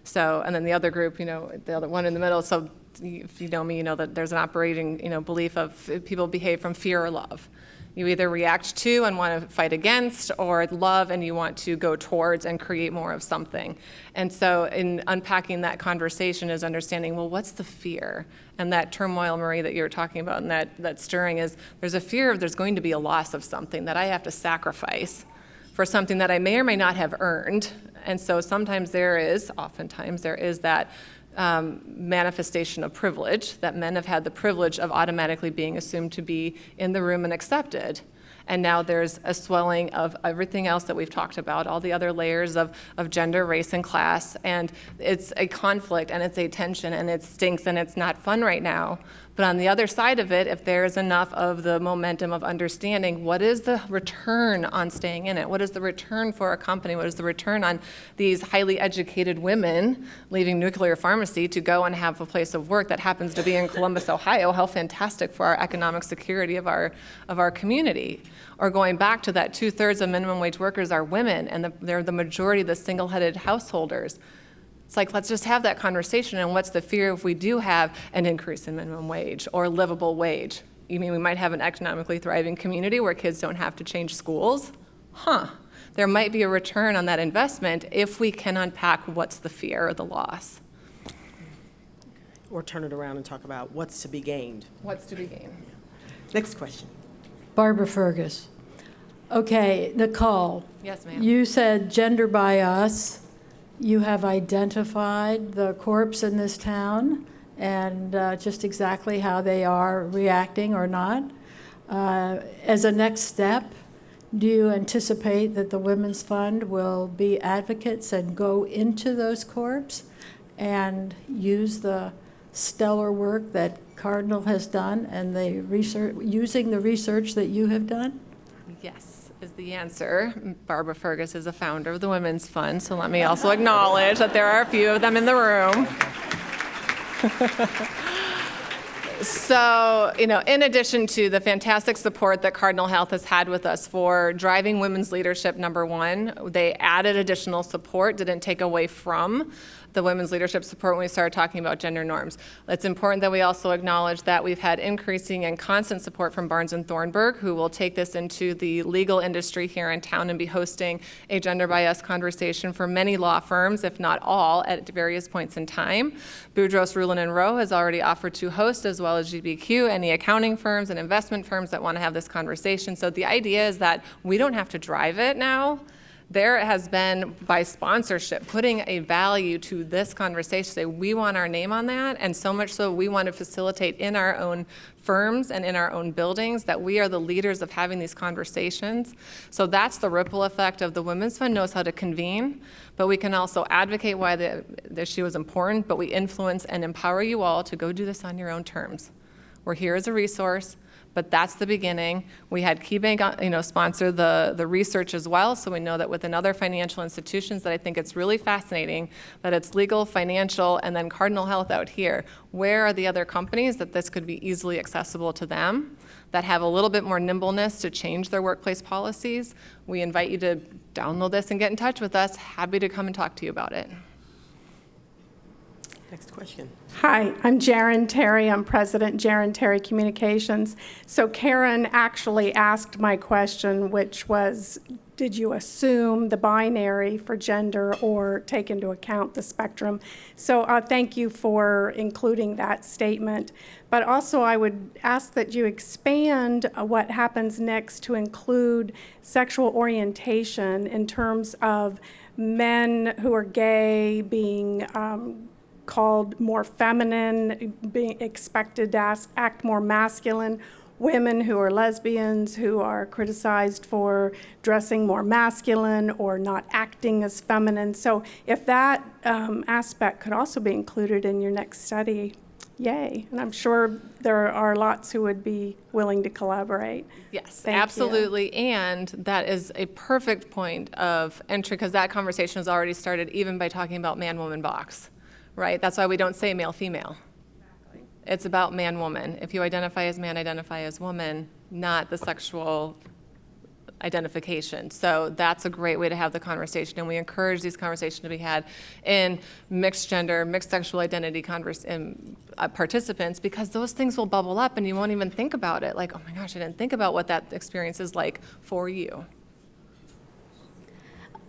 So, and then the other group, the other one in the middle, so if you know me, you know that there's an operating, belief of people behave from fear or love. You either react to and want to fight against, or love and you want to go towards and create more of something. And so in unpacking that conversation is understanding, well, what's the fear? And that turmoil, Marie, that you were talking about, and that stirring is, there's a fear of there's going to be a loss of something that I have to sacrifice for something that I may or may not have earned. And so oftentimes there is that manifestation of privilege, that men have had the privilege of automatically being assumed to be in the room and accepted. And now there's a swelling of everything else that we've talked about, all the other layers of gender, race, and class. And it's a conflict, and it's a tension, and it stinks, and it's not fun right now. But on the other side of it, if there's enough of the momentum of understanding, what is the return on staying in it? What is the return for a company? What is the return on these highly educated women leaving nuclear pharmacy to go and have a place of work that happens to be in Columbus, Ohio? How fantastic for our economic security of our community. Or going back to that 2/3 of minimum wage workers are women, and they're the majority of the single-headed householders. It's like, let's just have that conversation, and what's the fear if we do have an increase in minimum wage or livable wage? You mean we might have an economically thriving community where kids don't have to change schools? There might be a return on that investment if we can unpack what's the fear or the loss. Or turn it around and talk about what's to be gained. What's to be gained? Next question. Barbara Fergus. Okay, Nicole. Yes, ma'am. You said gender bias. You have identified the corps in this town and just exactly how they are reacting or not. As a next step, do you anticipate that the Women's Fund will be advocates and go into those corps and use the stellar work that Cardinal has done and the research, using the research that you have done? Yes is the answer. Barbara Fergus is a founder of the Women's Fund, so let me also acknowledge that there are a few of them in the room. So, in addition to the fantastic support that Cardinal Health has had with us for driving women's leadership, number one, they added additional support, didn't take away from the women's leadership support when we started talking about gender norms. It's important that we also acknowledge that we've had increasing and constant support from Barnes & Thornburg, who will take this into the legal industry here in town and be hosting a gender bias conversation for many law firms, if not all, at various points in time. Boudreaux, Rulin & Rowe has already offered to host, as well as GBQ, any accounting firms and investment firms that want to have this conversation. So the idea is that we don't have to drive it now. There has been, by sponsorship, putting a value to this conversation, say we want our name on that, and so much so we want to facilitate in our own firms and in our own buildings that we are the leaders of having these conversations. So that's the ripple effect of the Women's Fund knows how to convene, but we can also advocate why the issue is important, but we influence and empower you all to go do this on your own terms. We're here as a resource. But that's the beginning. We had KeyBank, sponsor the research as well, so we know that within other financial institutions that I think it's really fascinating that it's legal, financial, and then Cardinal Health out here. Where are the other companies that this could be easily accessible to them, that have a little bit more nimbleness to change their workplace policies? We invite you to download this and get in touch with us. Happy to come and talk to you about it. Next question. Hi, I'm Jaren Terry. I'm President, Jaren Terry Communications. So Karen actually asked my question, which was, did you assume the binary for gender or take into account the spectrum? So thank you for including that statement. But also I would ask that you expand what happens next to include sexual orientation in terms of men who are gay being called more feminine, being expected to act more masculine, women who are lesbians who are criticized for dressing more masculine or not acting as feminine. So if that aspect could also be included in your next study, yay. And I'm sure there are lots who would be willing to collaborate. Yes, Thank absolutely. You. And that is a perfect point of entry because that conversation has already started even by talking about man-woman box. Right? That's why we don't say male-female. Exactly. It's about man-woman. If you identify as man, identify as woman, not the sexual identification. So that's a great way to have the conversation, and we encourage these conversations to be had in mixed gender, mixed sexual identity participants, because those things will bubble up and you won't even think about it. Like, oh my gosh, I didn't think about what that experience is like for you.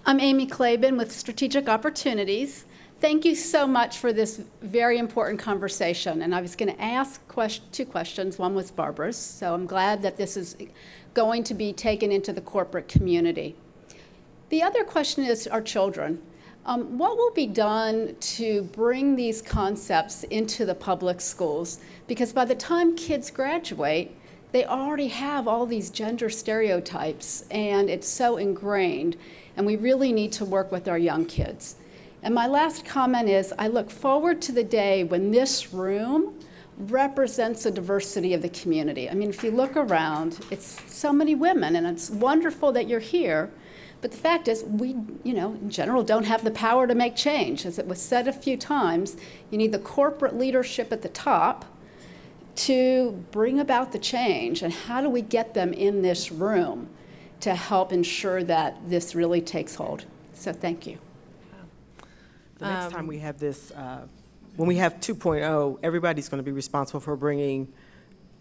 I'm Amy Claben with Strategic Opportunities. Thank you so much for this very important conversation. And I was going to ask two questions. One was Barbara's, so I'm glad that this is going to be taken into the corporate community. The other question is our children. What will be done to bring these concepts into the public schools? Because by the time kids graduate, they already have all these gender stereotypes, and it's so ingrained. And we really need to work with our young kids. And my last comment is, I look forward to the day when this room represents the diversity of the community. I mean, if you look around, it's so many women, and it's wonderful that you're here. But the fact is, we, in general, don't have the power to make change. As it was said a few times, you need the corporate leadership at the top to bring about the change. And how do we get them in this room to help ensure that this really takes hold? So thank you. The next time we have this, when we have 2.0, everybody's going to be responsible for bringing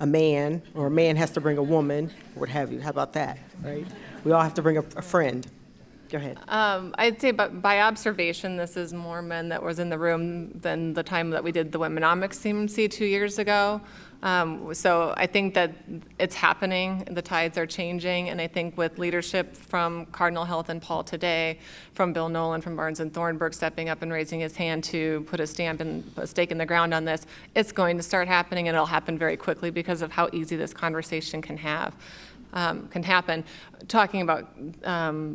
a man, or a man has to bring a woman, or what have you. How about that, right? We all have to bring a friend. Go ahead. I'd say by observation, this is more men that was in the room than the time that we did the Womenomics CMC 2 years ago. So I think that it's happening, the tides are changing, and I think with leadership from Cardinal Health and Paul today, from Bill Nolan, from Barnes & Thornburg stepping up and raising his hand to put a stamp and a stake in the ground on this, it's going to start happening, and it'll happen very quickly because of how easy this conversation can happen. Talking about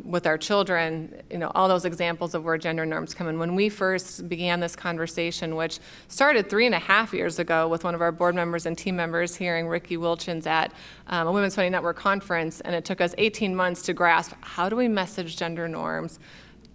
with our children, all those examples of where gender norms come in. When we first began this conversation, which started 3.5 years ago with one of our board members and team members hearing Ricky Wilchins at a Women's Funding Network conference, and it took us 18 months to grasp, how do we message gender norms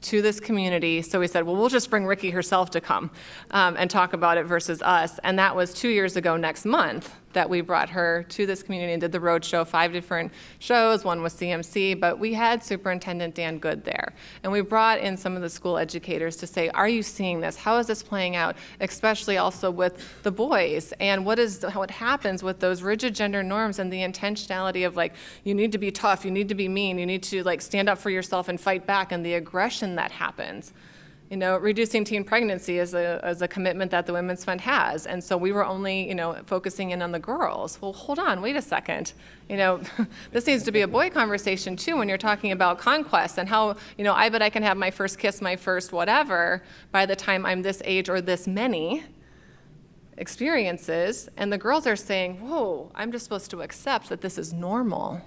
to this community? So we said, well, we'll just bring Ricky herself to come and talk about it versus us. And that was 2 years ago next month. that we brought her to this community and did the road show, 5 different shows. One was CMC, but we had Superintendent Dan Good there. And we brought in some of the school educators to say, are you seeing this? How is this playing out? Especially also with the boys. And what happens with those rigid gender norms and the intentionality of like, you need to be tough, you need to be mean, you need to like stand up for yourself and fight back, and the aggression that happens. You know, reducing teen pregnancy is a commitment that the Women's Fund has. And so we were only, you know, focusing in on the girls. Well, hold on, wait a second. You know, this needs to be a boy conversation too when you're talking about conquest and how, you know, I bet I can have my first kiss, my first whatever by the time I'm this age or this many experiences. And the girls are saying, whoa, I'm just supposed to accept that this is normal.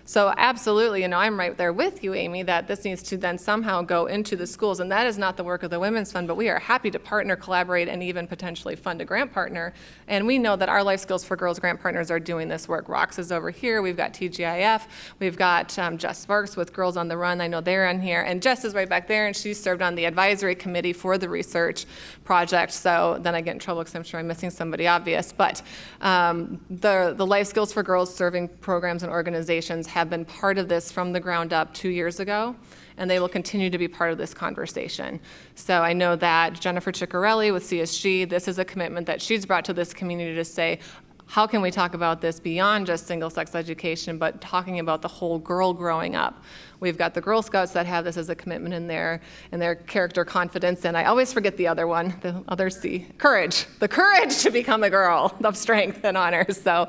So absolutely, you know, I'm right there with you, Amy, that this needs to then somehow go into the schools, and that is not the work of the Women's Fund, but we are happy to partner, collaborate, and even potentially fund a grant partner. And we know that our Life Skills for Girls grant partners are doing this work. Rox is over here, we've got TGIF, we've got Jess Sparks with Girls on the Run, I know they're in here, and Jess is right back there, and she served on the advisory committee for the research project, so then I get in trouble because I'm sure I'm missing somebody obvious, but the Life Skills for Girls serving programs and organizations have been part of this from the ground up 2 years ago, and they will continue to be part of this conversation. So I know that Jennifer Ciccarelli with CSG, this is a commitment that she's brought to this community to say, how can we talk about this beyond just single-sex education, but talking about the whole girl growing up? We've got the Girl Scouts that have this as a commitment in their character confidence, and I always forget the other one, the other C, courage. The courage to become a girl of strength and honor. So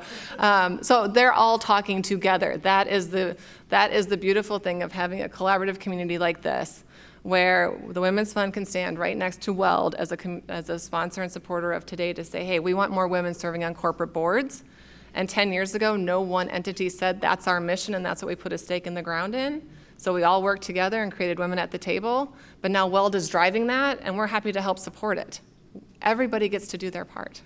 they're all talking together. That is the beautiful thing of having a collaborative community like this, where the Women's Fund can stand right next to WELD as a sponsor and supporter of today to say, hey, we want more women serving on corporate boards. And 10 years ago, no one entity said that's our mission and that's what we put a stake in the ground in. So we all worked together and created Women at the Table. But now WELD is driving that, and we're happy to help support it. Everybody gets to do their part.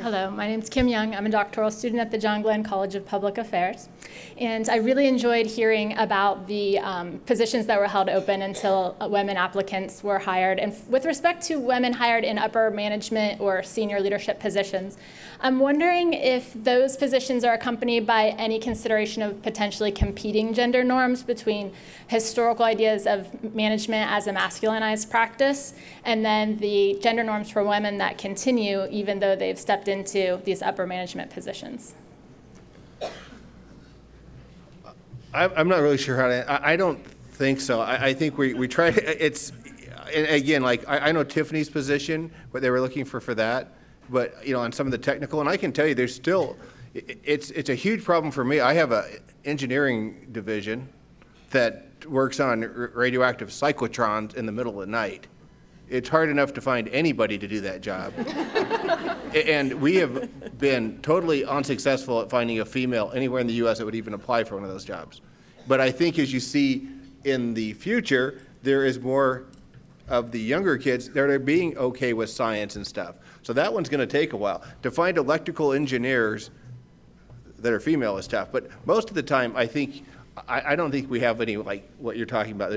Hello, my name is Kim Young. I'm a doctoral student at the John Glenn College of Public Affairs. And I really enjoyed hearing about the positions that were held open until women applicants were hired. And with respect to women hired in upper management or senior leadership positions, I'm wondering if those positions are accompanied by any consideration of potentially competing gender norms between historical ideas of management as a masculinized practice and then the gender norms for women that continue even though they've stepped into these upper management positions. I'm not really sure how to, I don't think so. I think we try, it's, and again, like, I know Tiffany's position, what they were looking for that, but, you know, on some of the technical, and I can tell you there's still, it's a huge problem for me. I have a engineering division that works on radioactive cyclotrons in the middle of the night. It's hard enough to find anybody to do that job. And we have been totally unsuccessful at finding a female anywhere in the U.S. that would even apply for one of those jobs. But I think as you see in the future, there is more of the younger kids that are being okay with science and stuff. So that one's going to take a while. To find electrical engineers that are female is tough. But most of the time, I don't think we have any, like what you're talking about.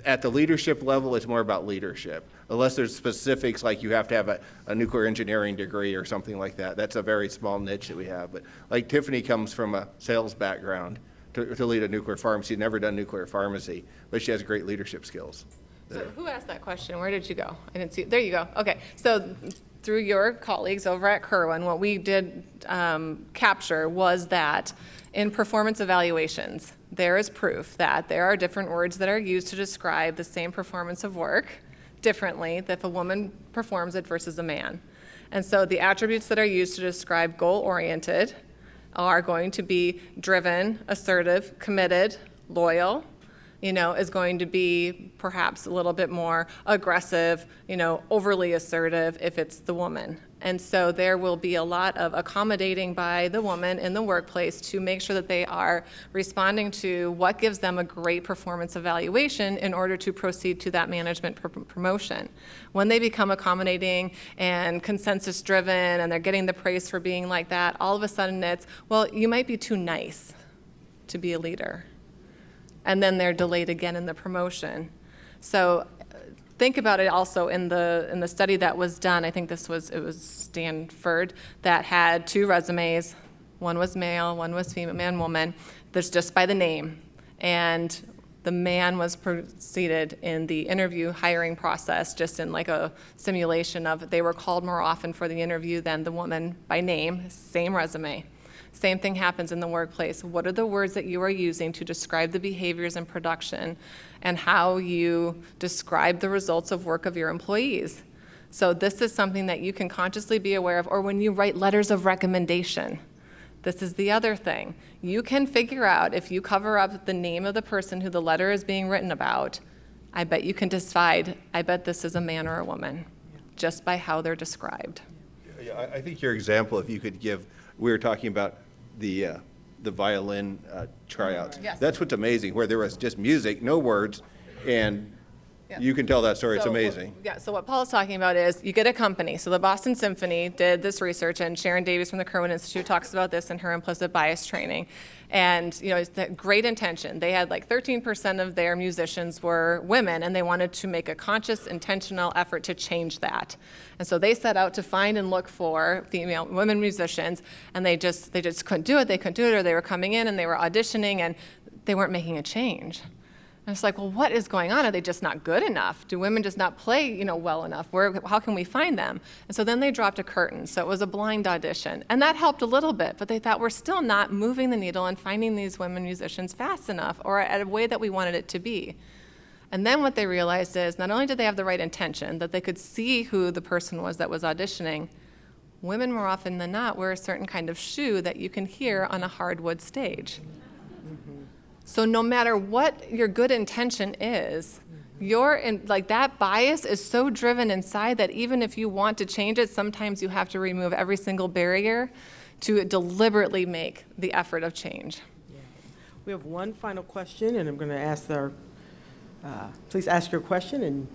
At the leadership level, it's more about leadership. Unless there's specifics like you have to have a nuclear engineering degree or something like that. That's a very small niche that we have. But like Tiffany comes from a sales background to lead a nuclear pharmacy. She's never done nuclear pharmacy, but she has great leadership skills. So who asked that question? Where did you go? I didn't see it. There you go. Okay. So through your colleagues over at Kerwin, what we did capture was that in performance evaluations, there is proof that there are different words that are used to describe the same performance of work differently if a woman performs it versus a man. And so the attributes that are used to describe goal-oriented are going to be driven, assertive, committed, loyal, is going to be perhaps a little bit more aggressive, overly assertive if it's the woman. And so there will be a lot of accommodating by the woman in the workplace to make sure that they are responding to what gives them a great performance evaluation in order to proceed to that management promotion. When they become accommodating and consensus driven and they're getting the praise for being like that, all of a sudden it's, well, you might be too nice to be a leader. And then they're delayed again in the promotion. So think about it also in the study that was done. I think it was Stanford that had 2 resumes. One was male, one was female, man, woman. That's just by the name. And the man was preceded in the interview hiring process, just in like a simulation of they were called more often for the interview than the woman by name, same resume. Same thing happens in the workplace. What are the words that you are using to describe the behaviors in production and how you describe the results of work of your employees? So this is something that you can consciously be aware of, or when you write letters of recommendation. This is the other thing. You can figure out, if you cover up the name of the person who the letter is being written about, I bet you can decide, I bet this is a man or a woman, just by how they're described. Yeah, I think your example, if you could give, we were talking about the violin tryouts. Yes. That's what's amazing, where there was just music, no words, and Yeah. you can tell that story. It's So amazing. So what Paul is talking about is you get a company. So the Boston Symphony did this research, and Sharon Davies from the Kerwin Institute talks about this in her implicit bias training. And it's that great intention. They had like 13% of their musicians were women, and they wanted to make a conscious, intentional effort to change that. And so they set out to find and look for women musicians, and they just couldn't do it. They couldn't do it, or they were coming in and they were auditioning, and they weren't making a change. And it's like, well, what is going on? Are they just not good enough? Do women just not play, well enough? How can we find them? And so then they dropped a curtain. So it was a blind audition. And that helped a little bit, but they thought we're still not moving the needle and finding these women musicians fast enough or at a way that we wanted it to be. And then what they realized is not only did they have the right intention, that they could see who the person was that was auditioning, women more often than not wear a certain kind of shoe that you can hear on a hardwood stage. So no matter what your good intention is, that bias is so driven inside that even if you want to change it, sometimes you have to remove every single barrier to deliberately make the effort of change. Yeah. We have one final question, and I'm going to ask please ask your question, and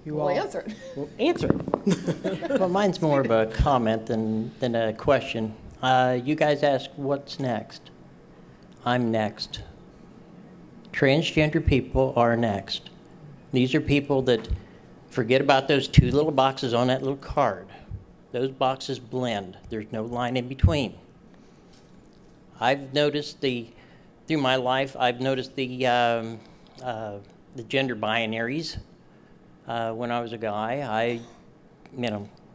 We'll answer it. We'll answer it. Well, mine's more of a comment than a question. You guys ask, what's next? I'm next. Transgender people are next. These are people that forget about those 2 little boxes on that little card. Those boxes blend. There's no line in between. I've noticed through my life, I've noticed the gender binaries. When I was a guy, I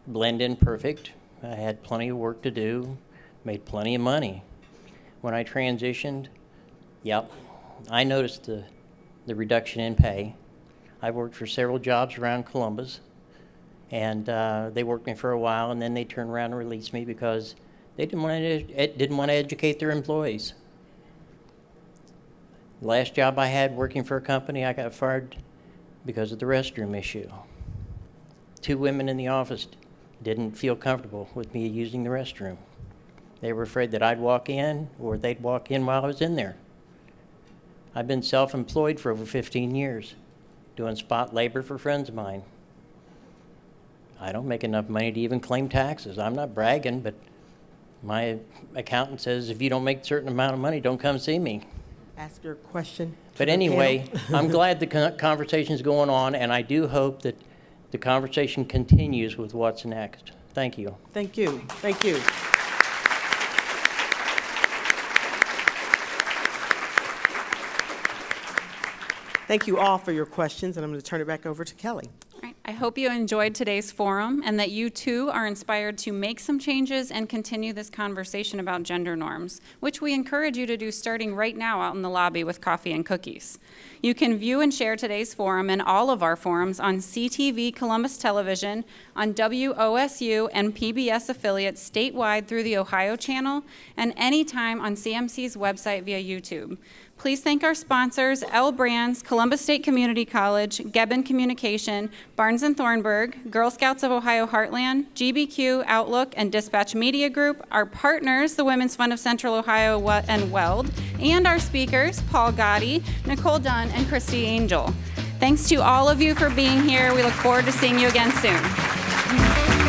blend in perfect. I had plenty of work to do, made plenty of money. When I transitioned, I noticed the reduction in pay. I worked for several jobs around Columbus, and they worked me for a while, and then they turned around and released me because they didn't want to educate their employees. The last job I had working for a company, I got fired because of the restroom issue. 2 women in the office didn't feel comfortable with me using the restroom. They were afraid that I'd walk in or they'd walk in while I was in there. I've been self-employed for over 15 years, doing spot labor for friends of mine. I don't make enough money to even claim taxes. I'm not bragging, but my accountant says if you don't make a certain amount of money, don't come see me. Ask your question. But anyway, I'm glad the conversation's going on, and I do hope that the conversation continues with what's next. Thank you. Thank you. Thank you. Thank you all for your questions, and I'm going to turn it back over to Kelly. All right. I hope you enjoyed today's forum and that you too are inspired to make some changes and continue this conversation about gender norms, which we encourage you to do starting right now out in the lobby with coffee and cookies. You can view and share today's forum and all of our forums on CTV Columbus Television, on WOSU and PBS affiliates statewide through the Ohio channel, and anytime on CMC's website via YouTube. Please thank our sponsors, L Brands, Columbus State Community College, Gebben Communication, Barnes & Thornburg, Girl Scouts of Ohio Heartland, GBQ, Outlook, and Dispatch Media Group, our partners, the Women's Fund of Central Ohio and WELD, and our speakers, Paul Gotti, Nicole Dunn, and Christy Angel. Thanks to all of you for being here. We look forward to seeing you again soon.